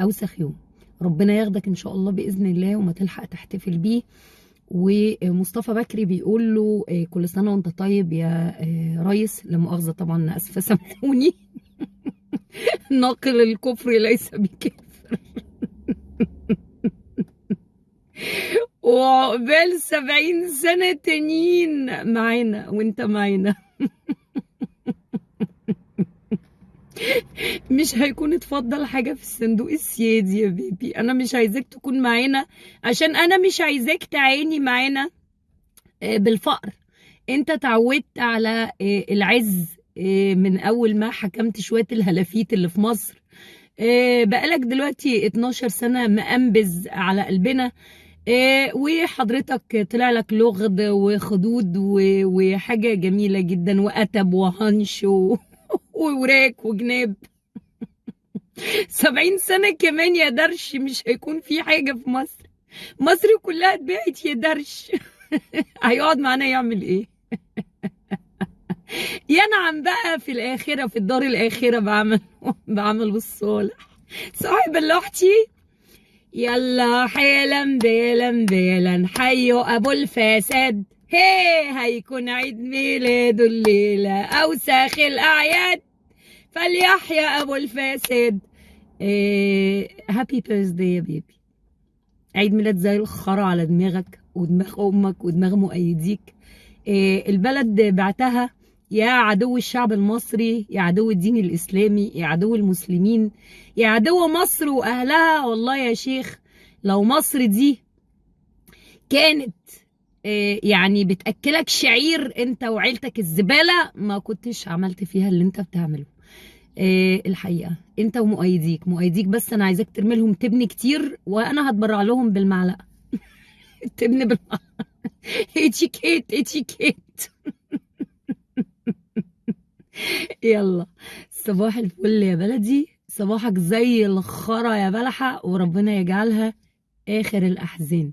اوسخ يوم. ربنا ياخدك ان شاء الله باذن الله وما تلحق تحتفل بيه. ومصطفى بكري بيقول له كل سنه وانت طيب يا ريس. لا مؤاخذه طبعا، انا اسفه سامحوني. ناقل الكفر ليس بكافر. وعقبال 70 سنه تانيين معانا وانت معانا. مش هيكون اتفضل حاجة في الصندوق السيادي يا بيبي. انا مش عايزاك تكون معانا عشان انا مش عايزاك تعاني معانا بالفقر. انت اتعودت على العز من اول ما حكمت شوية الهلافيت اللي في مصر. بقالك دلوقتي 12 سنة مأنبز على قلبنا. وحضرتك طلع لك لغد وخدود وحاجة جميلة جدا وأتب وهنش ووراك وجناب. 70 سنة كمان يا درش مش هيكون في حاجة في مصر. مصر كلها اتباعت يا درش. هيقعد معانا يعمل ايه؟ ينعم بقى في الآخرة، في الدار الآخرة بعمل الصالح. صاحب اللوحتي. يلا حيلا بيلا بيلا حيوا أبو الفساد. هيكون عيد ميلاده الليلة أوساخ الأعياد. فليحيا أبو الفساد. هابي بيرثداي يا بيبي. عيد ميلاد زي الخرا على دماغك ودماغ امك ودماغ مؤيديك. البلد بعتها يا عدو الشعب المصري، يا عدو الدين الاسلامي، يا عدو المسلمين، يا عدو مصر واهلها. والله يا شيخ لو مصر دي كانت يعني بتاكلك شعير انت وعيلتك الزباله ما كنتش عملت فيها اللي انت بتعمله. الحقيقه انت ومؤيديك بس انا عايزاك ترمي لهم تبن كتير وانا هتبرع لهم بالمعلقه. تبن بالمعلقه. اتيكيت اتيكيت. يلا صباح الفل يا بلدي. صباحك زي الخرا يا بلحة وربنا يجعلها اخر الاحزان.